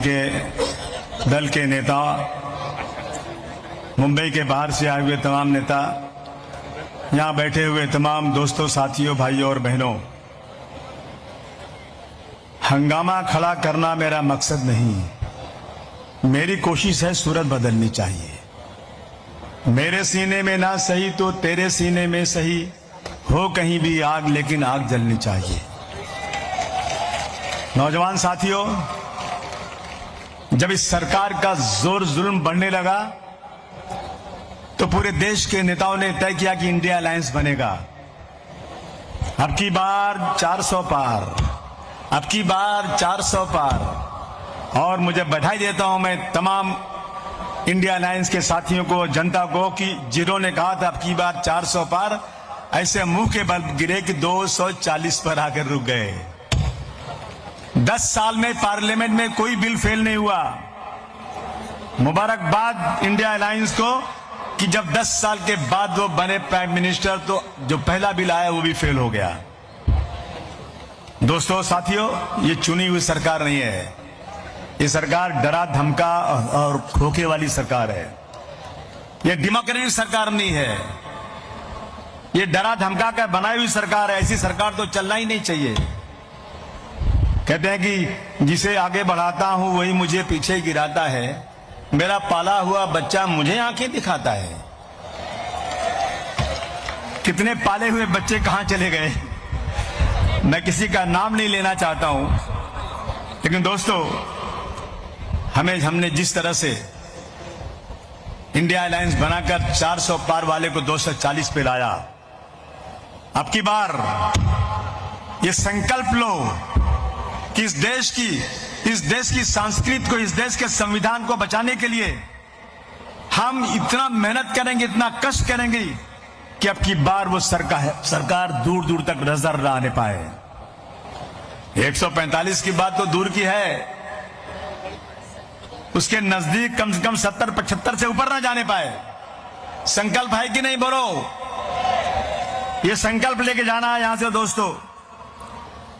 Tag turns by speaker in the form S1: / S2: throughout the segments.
S1: के दल के नेता, मुंबई के बाहर से आए हुए तमाम नेता, यहाँ बैठे हुए तमाम दोस्तों, साथियों, भाइयों और बहनों, हंगामा खड़ा करना मेरा मकसद नहीं। मेरी कोशिश है सूरत बदलनी चाहिए। मेरे सीने में ना सही तो तेरे सीने में सही, हो कहीं भी आग लेकिन आग जलनी चाहिए। नौजवान साथियों, जब इस सरकार का जोर जुल्म बढ़ने लगा तो पूरे देश के नेताओं ने तय किया कि इंडिया अलायंस बनेगा। अब की बार 400 पार, अब की बार 400 पार। और मुझे बधाई देता हूं मैं तमाम इंडिया अलायंस के साथियों को, जनता को, कि जिन्होंने कहा था अब की बार 400 पार, ऐसे मुंह के बल गिरे कि 240 पर आकर रुक गए। 10 साल में पार्लियामेंट में कोई बिल फेल नहीं हुआ। मुबारकबाद इंडिया अलायंस को कि जब 10 साल के बाद वो बने प्राइम मिनिस्टर तो जो पहला बिल आया वो भी फेल हो गया। दोस्तों, साथियों, ये चुनी हुई सरकार नहीं है। ये सरकार डरा धमका और खोखे वाली सरकार है। ये डेमोक्रेटिक सरकार नहीं है। ये डरा धमका कर बनाई हुई सरकार है। ऐसी सरकार तो चलना ही नहीं चाहिए। कहते हैं कि जिसे आगे बढ़ाता हूं वही मुझे पीछे गिराता है। मेरा पाला हुआ बच्चा मुझे आंखें दिखाता है। कितने पाले हुए बच्चे कहां चले गए, मैं किसी का नाम नहीं लेना चाहता हूं, लेकिन दोस्तों, हमने जिस तरह से इंडिया अलायंस बनाकर 400 पार वाले को 240 पे लाया, अब की बार ये संकल्प लो कि इस देश की संस्कृति को, इस देश के संविधान को बचाने के लिए हम इतना मेहनत करेंगे, इतना कष्ट करेंगे कि अब की बार वो सरकार दूर दूर तक नजर न आने पाए। 145 की बात तो दूर की है, उसके नजदीक कम से कम 70-75 से ऊपर ना जाने पाए। संकल्प है कि नहीं बोलो? ये संकल्प लेके जाना है यहां से। दोस्तों,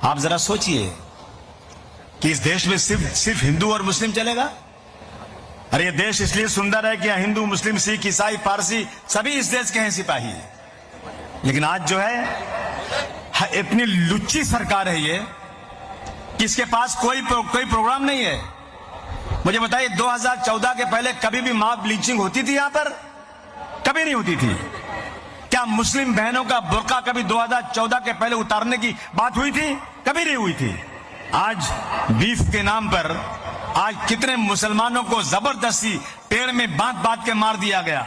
S1: आप जरा सोचिए कि इस देश में सिर्फ हिंदू और मुस्लिम चलेगा? अरे ये देश इसलिए सुंदर है कि हिंदू, मुस्लिम, सिख, ईसाई, पारसी सभी इस देश के हैं सिपाही। लेकिन आज जो है इतनी लुच्ची सरकार है ये कि इसके पास कोई प्रोग्राम नहीं है। मुझे बताइए, 2014 के पहले कभी भी मॉब लिंचिंग होती थी यहां पर? कभी नहीं होती थी। क्या मुस्लिम बहनों का बुर्का कभी 2014 के पहले उतारने की बात हुई थी? कभी नहीं हुई थी। आज बीफ के नाम पर आज कितने मुसलमानों को जबरदस्ती पेड़ में बांध के मार दिया गया।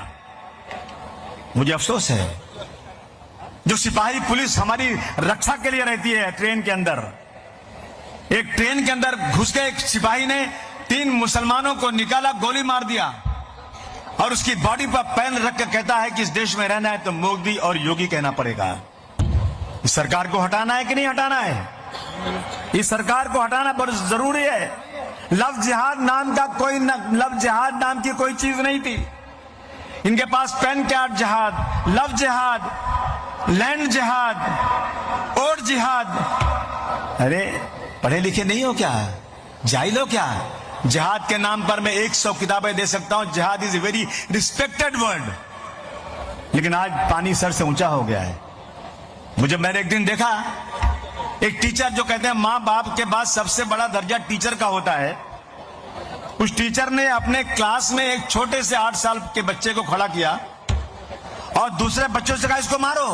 S1: मुझे अफसोस है, जो सिपाही पुलिस हमारी रक्षा के लिए रहती है ट्रेन के अंदर, एक ट्रेन के अंदर घुस के एक सिपाही ने 3 मुसलमानों को निकाला, गोली मार दिया और उसकी बॉडी पर पेन रख कर कहता है कि इस देश में रहना है तो मोदी और योगी कहना पड़ेगा। इस सरकार को हटाना है कि नहीं हटाना है? इस सरकार को हटाना बहुत जरूरी है। लफ्ज जिहाद नाम की कोई चीज नहीं थी इनके पास। पेन कार्ड जिहाद, लव जिहाद, लैंड जिहाद, और जिहाद। अरे पढ़े लिखे नहीं हो क्या? जाहिल हो क्या? जिहाद के नाम पर मैं 100 किताबें दे सकता हूं। जिहाद is a very respected word, लेकिन आज पानी सर से ऊंचा हो गया है। मैंने एक दिन देखा एक टीचर जो कहते हैं मां बाप के बाद सबसे बड़ा दर्जा टीचर का होता है। उस टीचर ने अपने क्लास में एक छोटे से 8 साल के बच्चे को खड़ा किया और दूसरे बच्चों से कहा, इसको मारो।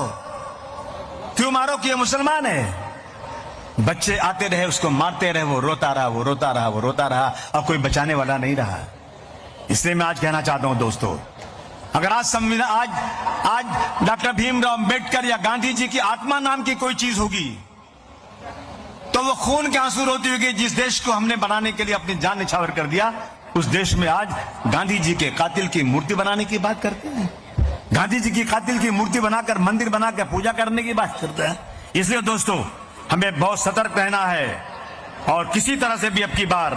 S1: क्यों मारो? कि ये मुसलमान है। बच्चे आते रहे, उसको मारते रहे, वो रोता रहा और कोई बचाने वाला नहीं रहा। इसलिए मैं आज कहना चाहता हूं दोस्तों, अगर आज संविधान, आज डॉक्टर भीमराव अंबेडकर या गांधी जी की आत्मा नाम की कोई चीज होगी तो वो खून के आंसू रोती होगी। जिस देश को हमने बनाने के लिए अपनी जान निछावर कर दिया, उस देश में आज गांधी जी के कातिल की मूर्ति बनाने की बात करते हैं। गांधी जी की कातिल की मूर्ति बनाकर, मंदिर बनाकर पूजा करने की बात करते हैं। इसलिए दोस्तों, हमें बहुत सतर्क रहना है और किसी तरह से भी अब की बार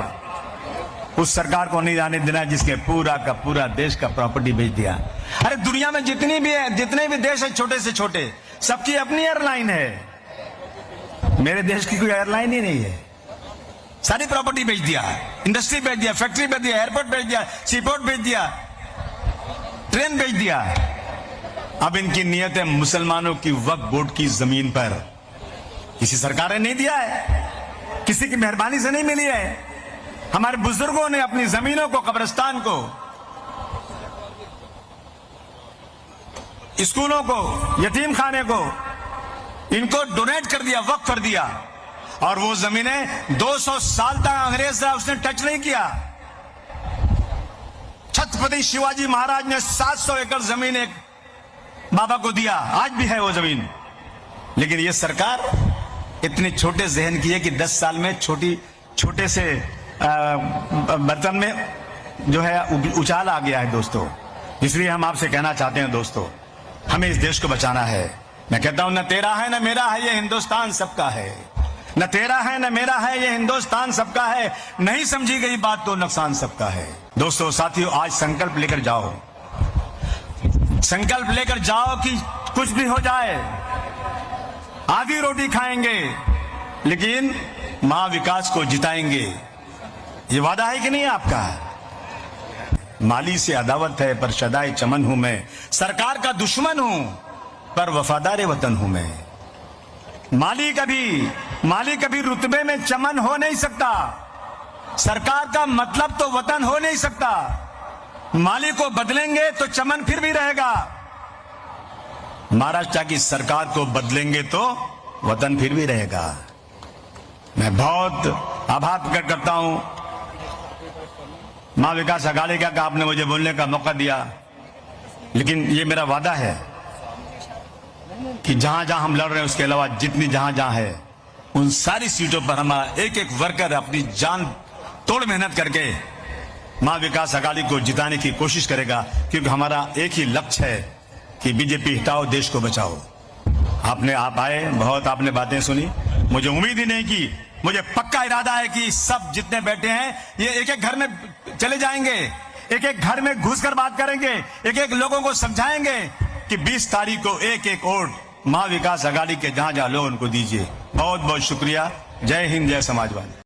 S1: उस सरकार को नहीं जाने देना जिसके पूरा का पूरा देश का प्रॉपर्टी बेच दिया। अरे दुनिया में जितने भी देश है, छोटे से छोटे, सबकी अपनी एयरलाइन है। मेरे देश की कोई एयरलाइन ही नहीं है, सारी प्रॉपर्टी बेच दिया है। इंडस्ट्री भेज दिया, फैक्ट्री भेज दिया, एयरपोर्ट भेज दिया, सीपोर्ट भेज दिया, ट्रेन भेज दिया। अब इनकी नियत है मुसलमानों की वक्फ बोर्ड की जमीन पर। किसी सरकार ने नहीं दिया है, किसी की मेहरबानी से नहीं मिली है। हमारे बुजुर्गों ने अपनी जमीनों को, कब्रिस्तान को, स्कूलों को, यतीम खाने को, इनको डोनेट कर दिया, वक्फ कर दिया। और वो जमीनें 200 साल तक अंग्रेज उसने टच नहीं किया। छत्रपति शिवाजी महाराज ने 700 एकड़ जमीन एक बाबा को दिया, आज भी है वो जमीन। लेकिन ये सरकार इतनी छोटे जहन की है कि 10 साल में छोटे से बर्तन में जो है उछाल आ गया है दोस्तों। इसलिए हम आपसे कहना चाहते हैं दोस्तों, हमें इस देश को बचाना है। मैं कहता हूं न तेरा है न मेरा है, ये हिंदुस्तान सबका है। न तेरा है न मेरा है, ये हिंदुस्तान सबका है। नहीं समझी गई बात तो नुकसान सबका है। दोस्तों साथियों, आज संकल्प लेकर जाओ, संकल्प लेकर जाओ कि कुछ भी हो जाए, आधी रोटी खाएंगे लेकिन मां विकास को जिताएंगे। ये वादा है कि नहीं आपका? माली से अदावत है पर शदाए चमन हूं मैं, सरकार का दुश्मन हूं पर वफादार वतन हूं मैं। माली कभी रुतबे में चमन हो नहीं सकता, सरकार का मतलब तो वतन हो नहीं सकता। माली को बदलेंगे तो चमन फिर भी रहेगा, महाराष्ट्र की सरकार को बदलेंगे तो वतन फिर भी रहेगा। मैं बहुत आभार प्रकट करता हूं मां विकास अघाड़ी का, आपने मुझे बोलने का मौका दिया। लेकिन ये मेरा वादा है कि जहां जहां हम लड़ रहे हैं उसके अलावा जितनी जहां जहां है उन सारी सीटों पर हमारा एक एक वर्कर अपनी जान तोड़ मेहनत करके मां विकास अघाड़ी को जिताने की कोशिश करेगा, क्योंकि हमारा एक ही लक्ष्य है कि बीजेपी हटाओ, देश को बचाओ। आप आए, बहुत आपने बातें सुनी, मुझे उम्मीद ही नहीं की, मुझे पक्का इरादा है कि सब जितने बैठे हैं ये एक एक घर में चले जाएंगे, एक एक घर में घुसकर बात करेंगे, एक एक लोगों को समझाएंगे कि 20 तारीख को एक एक वोट मां विकास अघाड़ी के जहां जहां लोग उनको दीजिए। बहुत बहुत शुक्रिया। जय हिंद, जय समाजवादी।